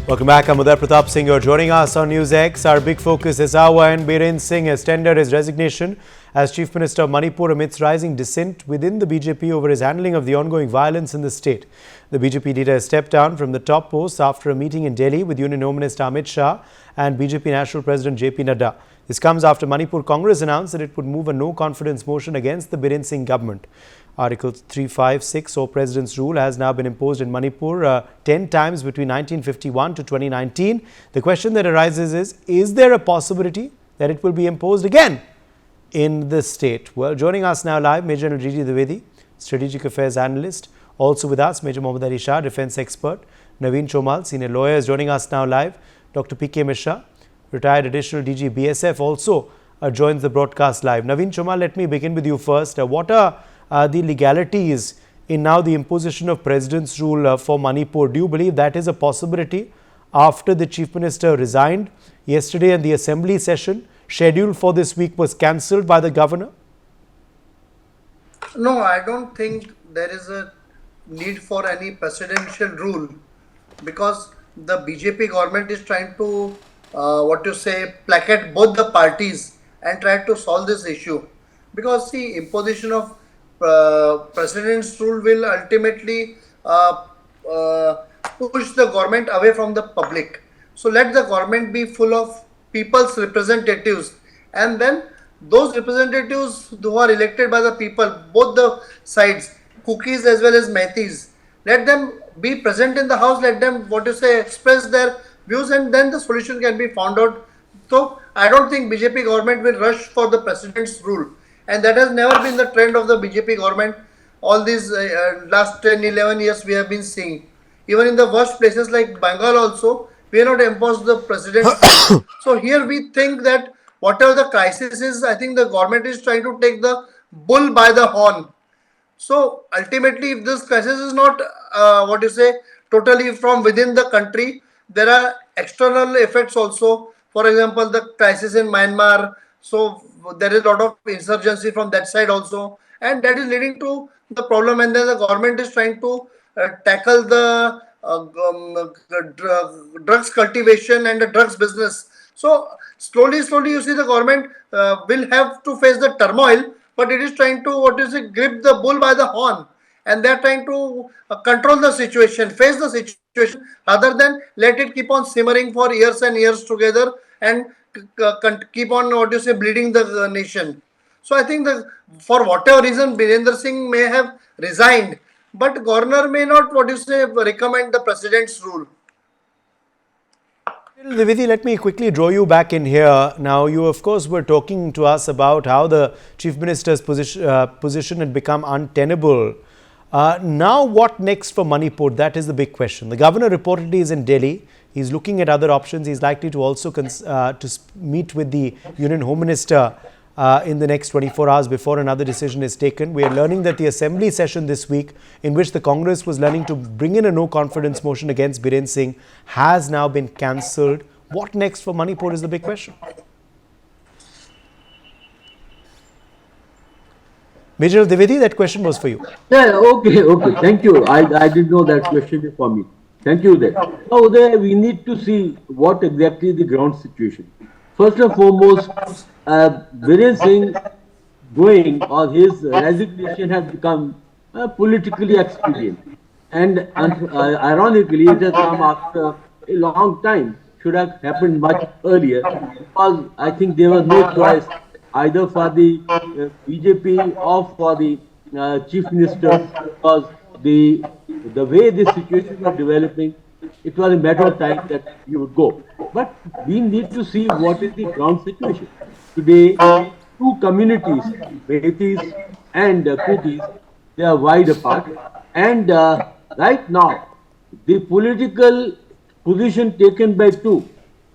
Welcome back. I'm Uday Pratap Singh. You're joining us on NewsX. Our big focus this hour, and Biren Singh has tendered his resignation as Chief Minister of Manipur amidst rising dissent within the BJP over his handling of the ongoing violence in the state. The BJP leader has stepped down from the top post after a meeting in Delhi with Union Home Minister Amit Shah and BJP National President JP Nadda. This comes after Manipur Congress announced that it would move a no-confidence motion against the Biren Singh government. Article 356 or President's Rule has now been imposed in Manipur 10 times between 1951 to 2019. The question that arises is there a possibility that it will be imposed again in the state? Well, joining us now live, Major General Gigi Dwivedi, Strategic Affairs Analyst. Also with us, Major Mohammad Ali Shah, Defence Expert. Naveen Chomal, Senior Lawyer, is joining us now live. Dr. P.K. Mishra, Retired Additional DG BSF, also joins the broadcast live. Naveen Chomal, let me begin with you first. What are the legalities in now the imposition of President's Rule for Manipur? Do you believe that is a possibility after the Chief Minister resigned yesterday and the Assembly session scheduled for this week was cancelled by the Governor? No, I don't think there is a need for any presidential rule, because the BJP government is trying to, placate both the parties and try to solve this issue. Because the imposition of President's Rule will ultimately push the government away from the public. So let the government be full of people's representatives, and then those representatives who are elected by the people, both the sides, cookies as well as Mehtis, let them be present in the house, let them express their views, and then the solution can be found out. So I don't think BJP government will rush for the President's Rule, and that has never been the trend of the BJP government. All these last 10-11 years we have been seeing. Even in the worst places like Bengal also, we are not imposed the President's Rule. So here we think that whatever the crisis is, I think the government is trying to take the bull by the horn. So ultimately, if this crisis is not totally from within the country, there are external effects also. For example, the crisis in Myanmar. So there is a lot of insurgency from that side also, and that is leading to the problem. And then the government is trying to tackle the drugs cultivation and the drugs business. So slowly, you see the government will have to face the turmoil, but it is trying to grip the bull by the horn, and they are trying to control the situation, face the situation, rather than let it keep on simmering for years and years together and keep on bleeding the nation. So I think that for whatever reason Biren Singh may have resigned, but governor may not recommend the President's Rule. Dwivedi, let me quickly draw you back in here. Now, you of course were talking to us about how the Chief Minister's position had become untenable. Now what next for Manipur? That is the big question. The governor reportedly is in Delhi. He's looking at other options. He's likely to also meet with the Union Home Minister in the next 24 hours before another decision is taken. We are learning that the Assembly session this week, in which the Congress was learning to bring in a no-confidence motion against Biren Singh, has now been cancelled. What next for Manipur is the big question. Major Dwivedi, that question was for you. Yeah, okay. Thank you. I didn't know that question is for me. Thank you there. Now, we need to see what exactly the ground situation. First and foremost, Biren Singh going or his resignation has become politically expedient. And ironically, it has come after a long time. Should have happened much earlier, because I think there was no choice either for the BJP or for the Chief Minister, because the way this situation was developing, it was a matter of time that he would go. But we need to see what is the ground situation. Today, two communities, Mehtis and Cookies, they are wide apart. And right now, the political position taken by two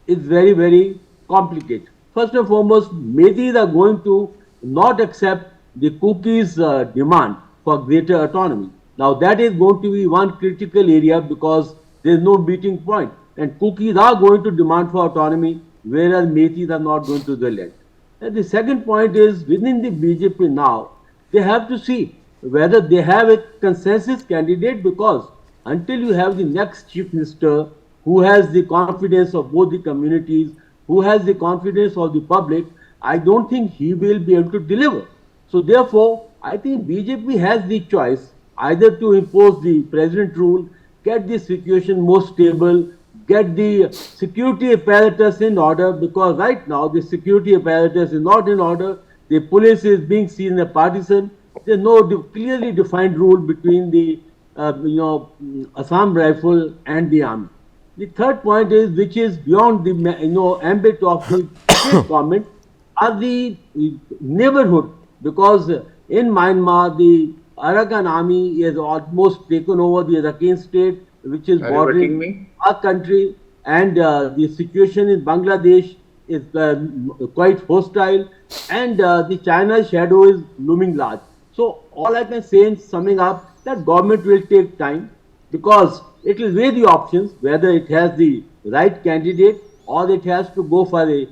is very, very complicated. First and foremost, Mehtis are going to not accept the Cookies' demand for greater autonomy. Now, that is going to be one critical area, because there is no meeting point. And Cookies are going to demand for autonomy, whereas Mehtis are not going to relent. And the second point is, within the BJP now, they have to see whether they have a consensus candidate, because until you have the next chief minister, who has the confidence of both the communities, who has the confidence of the public, I don't think he will be able to deliver. So therefore, I think BJP has the choice either to impose the president rule, get the situation more stable, get the security apparatus in order, because right now the security apparatus is not in order. The police is being seen as partisan. There's no clearly defined rule between the Assam Rifle and the army. The third point is, which is beyond the ambit of the state government, are the neighborhood, because in Myanmar the Arakan army has almost taken over the Rakhine state, which is Are you hurting bordering me? our country, and the situation in Bangladesh is quite hostile, and the China shadow is looming large. So all I can say in summing up, that government will take time, because it will weigh the options whether it has the right candidate or it has to go for a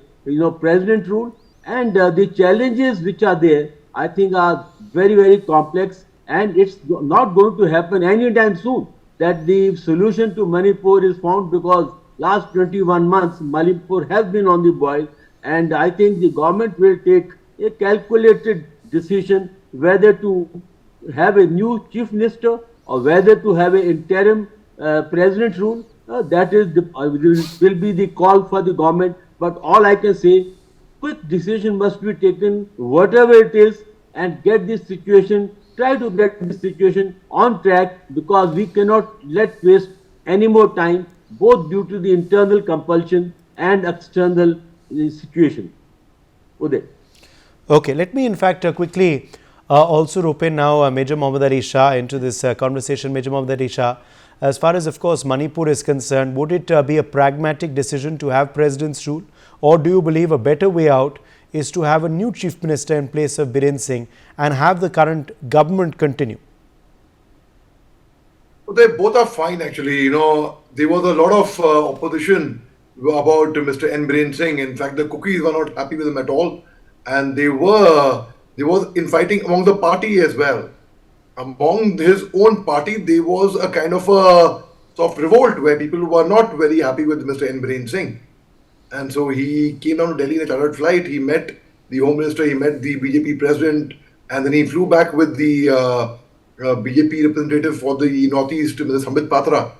president rule, and the challenges which are there, I think, are very complex, and it's not going to happen anytime soon that the solution to Manipur is found, because last 21 months Manipur has been on the boil, and I think the government will take a calculated decision whether to have a new chief minister or whether to have an interim president rule. That is will be the call for the government. But all I can say, quick decision must be taken, whatever it is, and get this situation, try to get this situation on track, because we cannot let waste any more time, both due to the internal compulsion and external situation. Uday. Okay, let me in fact quickly also rope in now Major Mohammad Ali Shah into this conversation. Major Mohammad Ali Shah, as far as of course Manipur is concerned, would it be a pragmatic decision to have president's rule, or do you believe a better way out is to have a new chief minister in place of Biren Singh and have the current government continue? They both are fine, actually. There was a lot of opposition about Mr. N. Biren Singh. In fact, the cookies were not happy with him at all, and there was infighting among the party as well. Among his own party, there was a kind of a soft revolt where people were not very happy with Mr. N. Biren Singh. And so he came down to Delhi in a chartered flight. He met the Home Minister, he met the BJP president, and then he flew back with the BJP representative for the Northeast, Mr. Sambit Patra.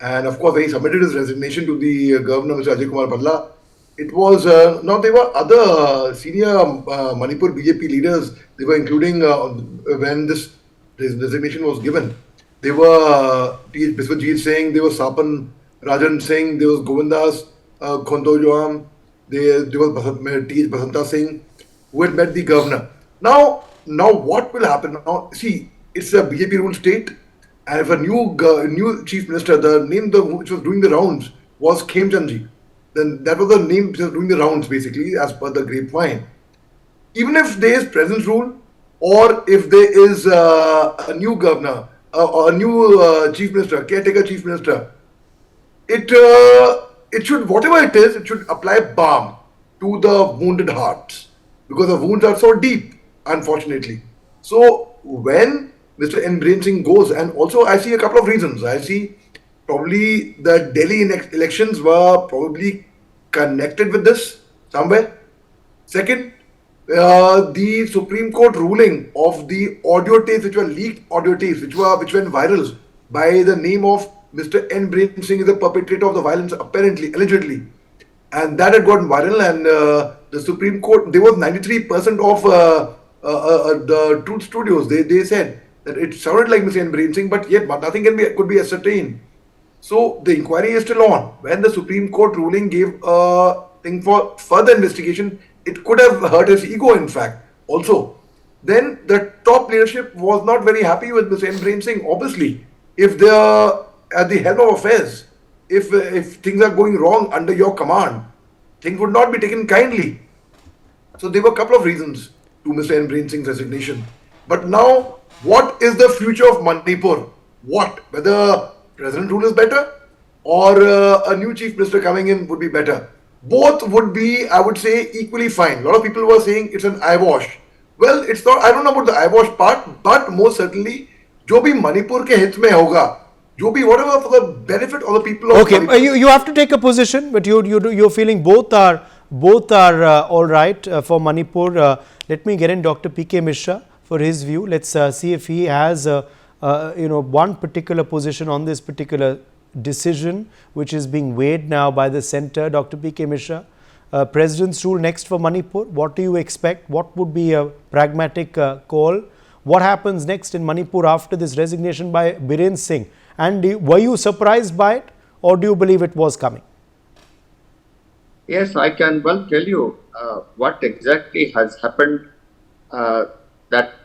And of course, when he submitted his resignation to the governor, Mr. Ajay Kumar Bhalla, it was, now there were other senior Manipur BJP leaders, they were including when this resignation was given. There were T.H. Biswajit Singh, there was Sapan Rajan Singh, there was Govindas Khondo Joam, there was T.H. Basanta Singh, who had met the governor. Now what will happen? Now, see, it's a BJP ruled state, and if a new chief minister, the name which was doing the rounds was Khemchandji, then that was the name which was doing the rounds basically as per the grapevine. Even if there is presence rule, or if there is a new governor or a new chief minister, caretaker chief minister, it should, whatever it is, it should apply balm to the wounded hearts, because the wounds are so deep, unfortunately. So when Mr. N. Biren Singh goes, and also I see a couple of reasons. I see probably the Delhi elections were probably connected with this somewhere. Second, the Supreme Court ruling of the audio tapes, which were leaked audio tapes, which went viral by the name of Mr. N. Biren Singh is the perpetrator of the violence, apparently, allegedly, and that had gotten viral. And the Supreme Court, there was 93% of the Truth Studios. They said that it sounded like Mr. N. Biren Singh, but yet nothing could be ascertained. So the inquiry is still on. When the Supreme Court ruling gave a thing for further investigation, it could have hurt his ego, in fact, also. Then the top leadership was not very happy with Mr. N. Biren Singh. Obviously, if they are at the helm of affairs, if things are going wrong under your command, things would not be taken kindly. So there were a couple of reasons to Mr. N. Biren Singh's resignation. But now, what is the future of Manipur? What? Whether president rule is better or a new chief minister coming in would be better? Both would be, I would say, equally fine. A lot of people were saying it's an eyewash. Well, it's not. I don't know about the eyewash part, but most certainly, जो भी मणिपुर के हित में होगा, जो भी whatever for the benefit of the people of Okay, Manipur. you have to take a position, but you're feeling both are all right for Manipur. Let me get in Dr. P.K. Mishra for his view. Let's see if he has one particular position on this particular decision, which is being weighed now by the centre. Dr. P.K. Mishra, President's rule next for Manipur. What do you expect? What would be a pragmatic call? What happens next in Manipur after this resignation by Biren Singh? And were you surprised by it, or do you believe it was coming? Yes, I can well tell you what exactly has happened. That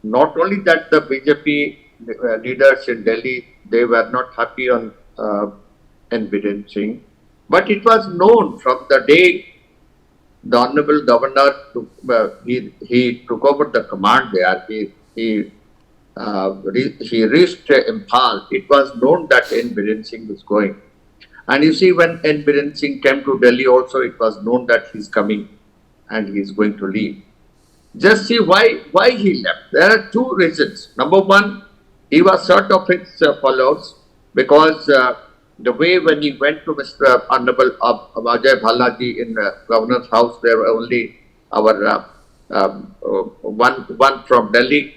not only that the BJP leaders in Delhi, they were not happy on N. Biren Singh, but it was known from the day the Honorable Governor he took over the command there. He reached Imphal. It was known that N. Biren Singh was going. And you see, when N. Biren Singh came to Delhi also, it was known that he's coming and he's going to leave. Just see why he left. There are two reasons. Number one, he was sort of his followers because the way when he went to Mr. Honorable Ajay Balaji in Governor's house, there were only our one from Delhi,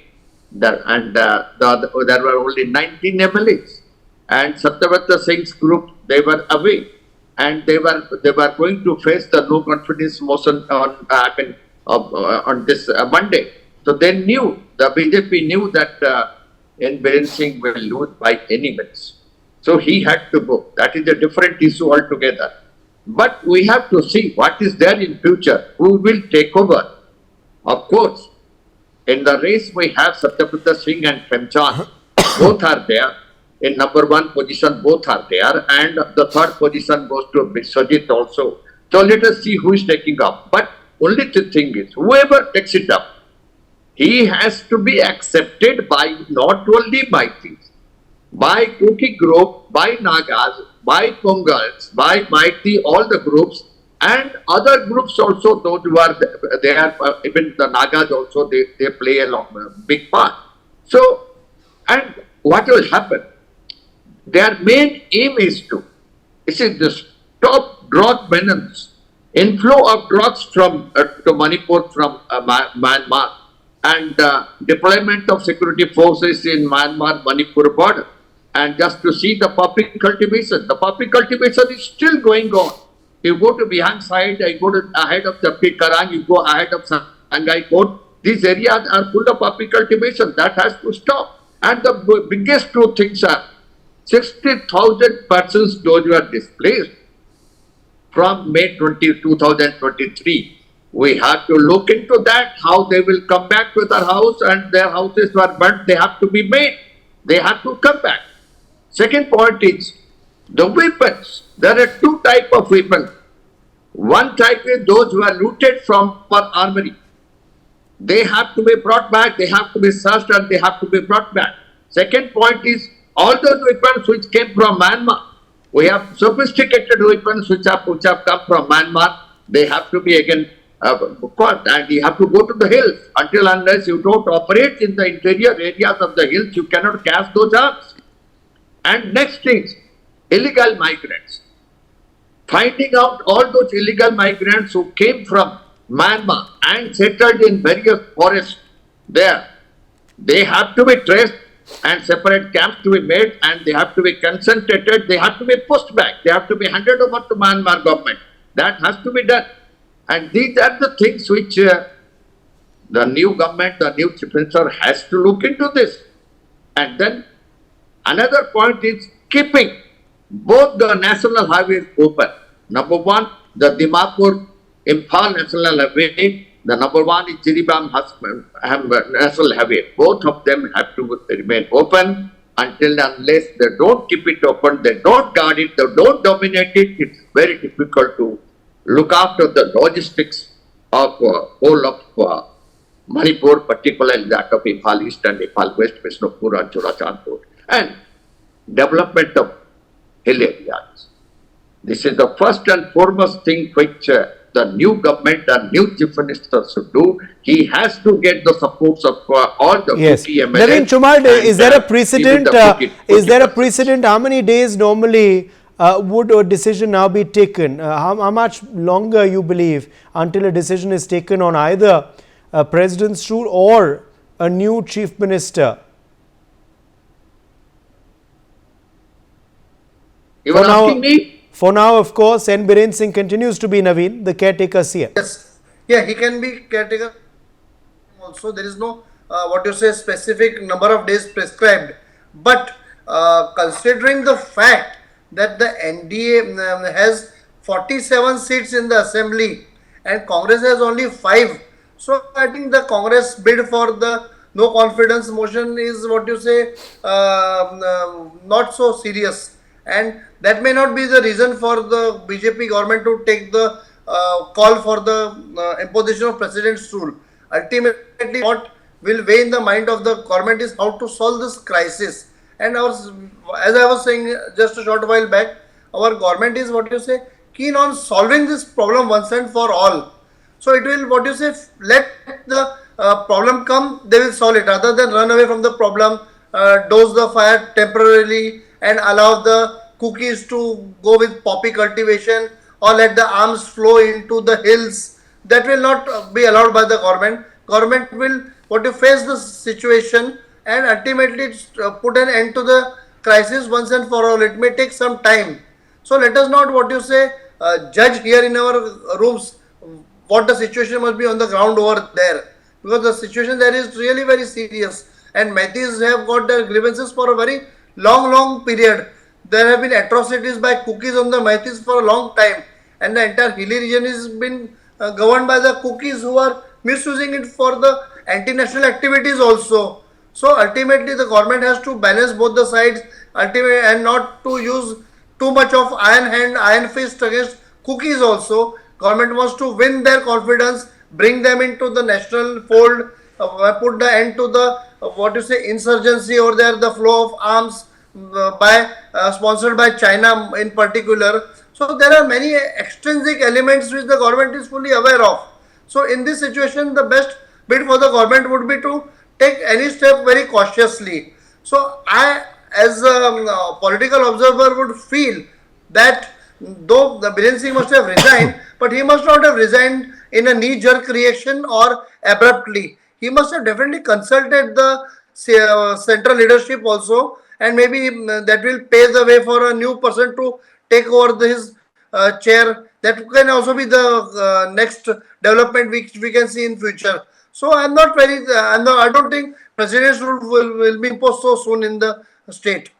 there were only 19 MLAs, and Satyavrat Singh's group, they were away, and they were going to face the no confidence motion on this Monday. So they knew, the BJP knew that N. Biren Singh will lose by any means. So he had to go. That is a different issue altogether. But we have to see what is there in future. Who will take over? Of course, in the race we have Satyavrat Singh and Premchand. Both are there. In number one position, both are there. And the third position goes to Biswajit also. So let us see who is taking up. But only the thing is, whoever takes it up, he has to be accepted by not only by things, by Kuki group, by Nagas, by Pongals, by Maiti, all the groups, and other groups also, those who are there, even the Nagas also, they play a big part. So, and what will happen? Their main aim is to stop drug menace, inflow of drugs from to Manipur from Myanmar, and deployment of security forces in Myanmar-Manipur border. And just to see the poppy cultivation. The poppy cultivation is still going on. You go to Bihan side, you go to ahead of the Karang, you go ahead of Shanghai Court. These areas are full of poppy cultivation. That has to stop. And the biggest two things are 60,000 persons, those who are displaced from May 2023. We have to look into that, how they will come back to their house, and their houses were burnt. They have to be made. They have to come back. Second point is the weapons. There are two types of weapons. One type is those who are looted from our armory. They have to be brought back, they have to be searched, and they have to be brought back. Second point is all those weapons which came from Myanmar. We have sophisticated weapons which have come from Myanmar. They have to be again caught, and you have to go to the hills. Until unless you don't operate in the interior areas of the hills, you cannot cast those arms. And next thing, illegal migrants. Finding out all those illegal migrants who came from Myanmar and settled in various forests there. They have to be traced and separate camps to be made, and they have to be concentrated. They have to be pushed back. They have to be handed over to Myanmar government. That has to be done. And these are the things which the new government, the new chief minister has to look into this. And then another point is keeping both the national highways open. Number one, the Dimapur Imphal National Highway. The number one is Jiribam National Highway. Both of them have to remain open until unless they don't keep it open, they don't guard it, they don't dominate it. It's very difficult to look after the logistics of whole of Manipur, particularly that of Imphal East and Imphal West, Bishnupur and Churachandpur, and development of hill areas. This is the first and foremost thing which the the new government and new chief minister should do, he has to get the supports of all the Yes. cookie MLAs. Naveen Chumar, is there a precedent? Is there a persons. precedent? How many days normally would a decision now be taken? How much longer you believe until a decision is taken on either a president's rule or a new chief minister? You were asking me? For now, of course, N. Biren Singh continues to be Naveen, the caretaker CM. Yes, yeah, he can be caretaker. Also, there is no what you say specific number of days prescribed, but considering the fact that the NDA has 47 seats in the assembly and Congress has only 5, so I think the Congress bid for the no confidence motion is what you say not so serious, and that may not be the reason for the BJP government to take the call for the imposition of president's rule. Ultimately, what will weigh in the mind of the government is how to solve this crisis. And as I was saying just a short while back, our government is what you say keen on solving this problem once and for all. So it will what you say let the problem come, they will solve it rather than run away from the problem, dose the fire temporarily and allow the cookies to go with poppy cultivation or let the arms flow into the hills. That will not be allowed by the government. Government will what to face the situation and ultimately put an end to the crisis once and for all. It may take some time. So let us not what you say judge here in our rooms what the situation must be on the ground over there, because the situation there is really very serious and Metis have got their grievances for a very long period. There have been atrocities by cookies on the Metis for a long time, and the entire hilly region has been governed by the cookies who are misusing it for the anti-national activities also. So ultimately the government has to balance both the sides ultimately and not to use too much of iron hand, iron fist against cookies also. Government wants to win their confidence, bring them into the national fold, put the end to the what you say insurgency over there, the flow of arms by sponsored by China in particular. So there are many extrinsic elements which the government is fully aware of. So in this situation, the best bid for the government would be to take any step very cautiously. So I, as a political observer, would feel that though the Biren Singh must have resigned, but he must not have resigned in a knee-jerk reaction or abruptly. He must have definitely consulted the central leadership also, and maybe that will pave the way for a new person to take over his chair. That can also be the next development which we can see in future. So I'm not very, I don't think president's rule will be imposed so soon in the state.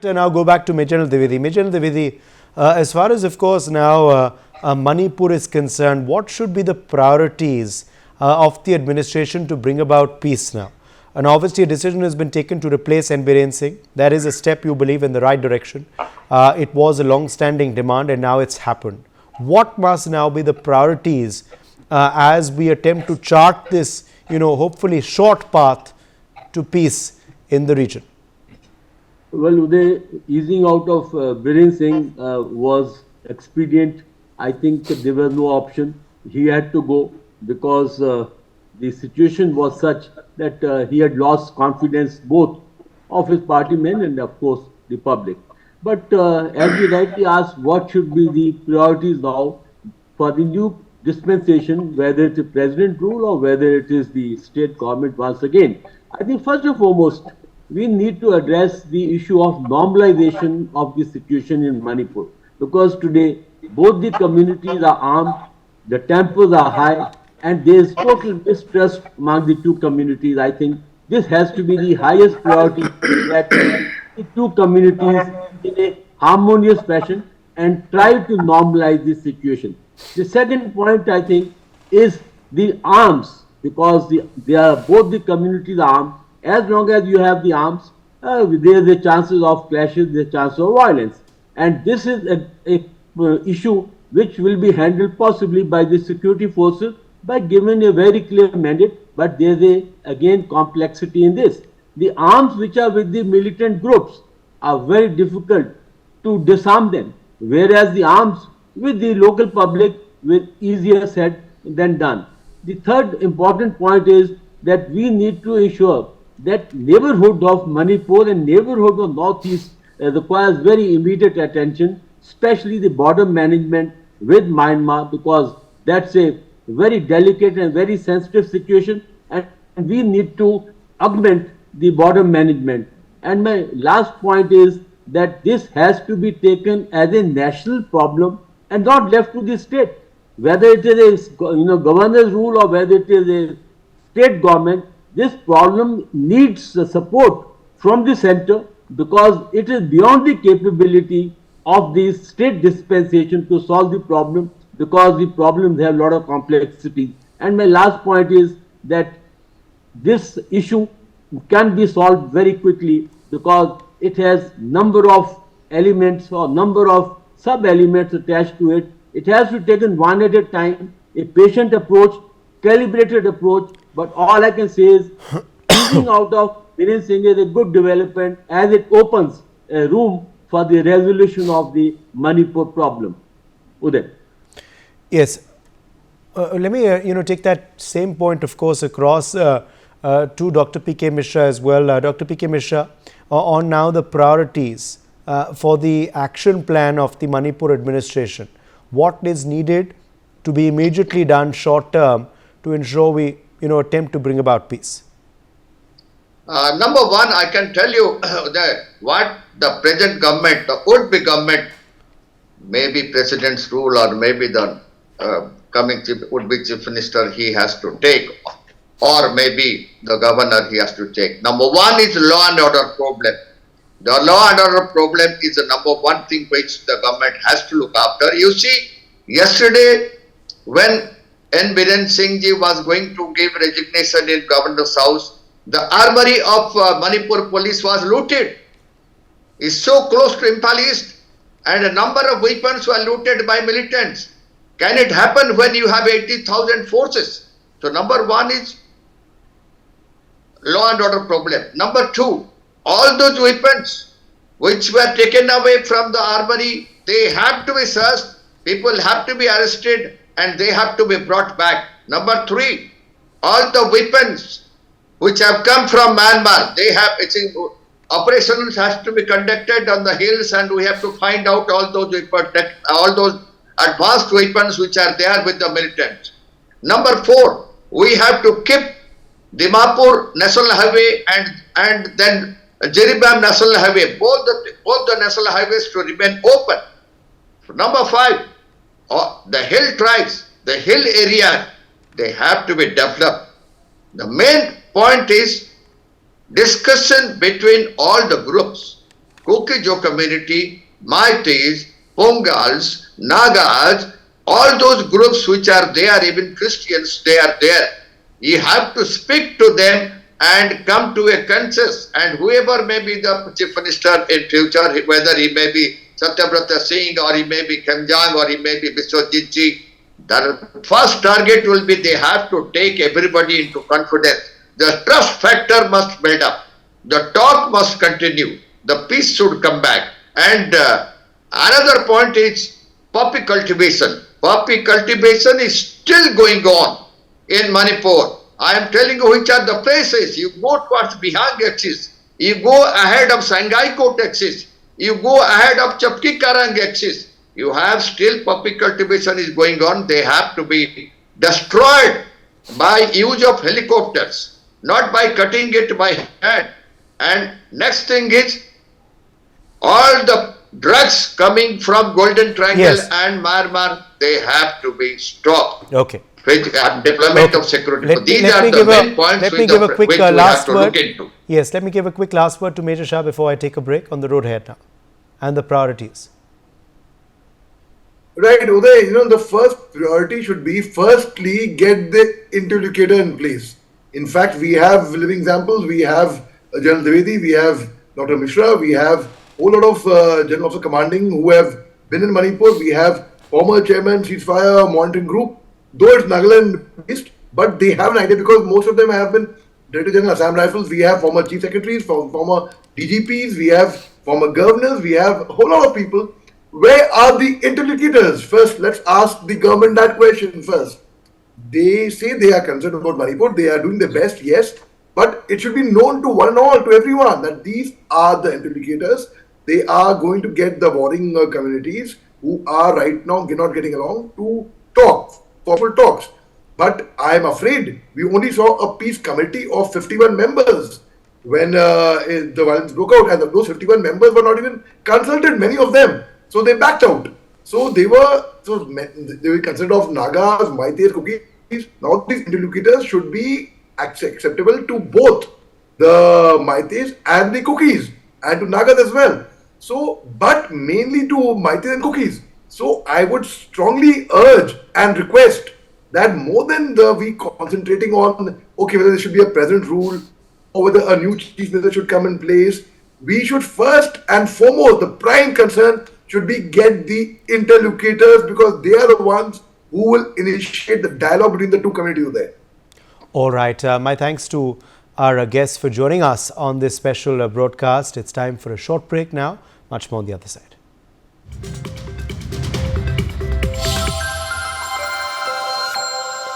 Now go back to Major Dwivedi. Major Dwivedi, as far as of course now Manipur is concerned, what should be the priorities of the administration to bring about peace now? And obviously a decision has been taken to replace N. Biren Singh. That is a step you believe in the right direction. It was a long-standing demand and now it's happened. What must now be the priorities as we attempt to chart this, hopefully short path to peace in the region? Well, Uday, easing out of Biren Singh was expedient. I think there was no option. He had to go because the situation was such that he had lost confidence both of his party men and of course the public. But as you rightly asked, what should be the priorities now for the new dispensation, whether it's a president rule or whether it is the state government once again? I think first and foremost, we need to address the issue of normalization of the situation in Manipur, because today both the communities are armed, the tempers are high, and there is total mistrust among the two communities. I think this has to be the highest priority, that the two communities in a harmonious fashion and try to normalize this situation. The second point, I think, is the arms, because they are both the communities are armed. As long as you have the arms, there is a chances of clashes, there is chances of violence, and this is a issue which will be handled possibly by the security forces by giving a very clear mandate. But there is again complexity in this. The arms which are with the militant groups are very difficult to disarm them, whereas the arms with the local public with easier said than done. The third important point is that we need to ensure that neighborhood of Manipur and neighborhood of Northeast requires very immediate attention, especially the border management with Myanmar, because that's a very delicate and very sensitive situation, and we need to augment the border management. And my last point is that this has to be taken as a national problem and not left to the state. Whether it is a governor's rule or whether it is a state government, this problem needs support from the center because it is beyond the capability of the state dispensation to solve the problem because the problems have a lot of complexity. And my last point is that this issue can be solved very quickly because it has number of elements or number of sub-elements attached to it. It has to be taken one at a time, a patient approach, calibrated approach, but all I can say is choosing out of Biren Singh is a good development as it opens a room for the resolution of the Manipur problem. Uday. Yes. Let me take that same point, of course, across to Dr. P.K. Mishra as well. Dr. P.K. Mishra, on now the priorities for the action plan of the Manipur administration. What is needed to be immediately done short term to ensure we attempt to bring about peace? Number one, I can tell you that what the present government, the would-be government, maybe president's rule or maybe the coming would-be chief minister he has to take, or maybe the governor he has to take. Number one is law and order problem. The law and order problem is the number one thing which the government has to look after. You see, yesterday when N. Biren Singh Ji was going to give resignation in governor's house, the armory of Manipur police was looted. It's so close to Impal East, and a number of weapons were looted by militants. Can it happen when you have 80,000 forces? So number one is law and order problem. Number two, all those weapons which were taken away from the armory, they have to be searched, people have to be arrested, and they have to be brought back. Number three, all the weapons which have come from Myanmar, they have, operations has to be conducted on the hills, and we have to find out all those weapons, all those advanced weapons which are there with the militants. Number four, we have to keep Dimapur National Highway and then Jiribam National Highway, both the national highways to remain open. Number five, the hill tribes, the hill area, they have to be developed. The main point is discussion between all the groups, Kuki-Jo community, Maitis, Pongals, Nagas, all those groups which are there, even Christians, they are there. You have to speak to them and come to a consensus, and whoever may be the chief minister in future, whether he may be Satyabrata Singh or he may be Kemjang or he may be Biswajit Ji, the first target will be they have to take everybody into confidence. The trust factor must build up. The talk must continue. The peace should come back. And another point is poppy cultivation. Poppy cultivation is still going on in Manipur. I am telling you which are the places. You go towards Bihang axis. You go ahead of Shanghai Court axis. You go ahead of Chapki Karang axis. You have still poppy cultivation is going on. They have to be destroyed by use of helicopters, not by cutting it by hand. And next thing is all the drugs coming from Golden Triangle and Myanmar, they have to be stopped. Okay. Deployment of security. Let These me are the main points let me give a quick which we have last to word. look into. Yes, let me give a quick last word to Major Shah before I take a break on the road ahead now and the priorities. Right, Uday, the first priority should be firstly get the interlocutor in place. In fact, we have living examples. We have General Dwivedi, we have Dr. Mishra, we have a whole lot of General Officer Commanding who have been in Manipur. We have former chairman, ceasefire monitoring group. Though it's Nagaland based, but they have an idea because most of them have been Director General Assam Rifles. We have former chief secretaries, former DGPs, we have former governors, we have a whole lot of people where are the interlocutors? First, let's ask the government that question first. They say they are concerned about Manipur, they are doing their best, yes, but it should be known to one and all, to everyone, that these are the interlocutors. They are going to get the warring communities who are right now not getting along to talk, formal talks. But I am afraid we only saw a peace committee of 51 members when the violence broke out, and those 51 members were not even consulted, many of them. So they backed out. So they were considered of Nagas, Maitis, Cookies. Now these interlocutors should be acceptable to both the Maitis and the Cookies, and to Nagas as well. So, but mainly to Maitis and Cookies. So I would strongly urge and request that more than we concentrating on, okay, whether there should be a present rule or whether a new chief minister should come in place, we should first and foremost, the prime concern should be get the interlocutors, because they are the ones who will initiate the dialogue between the two communities there. All right. My thanks to our guests for joining us on this special broadcast. It's time for a short break now. Much more on the other side.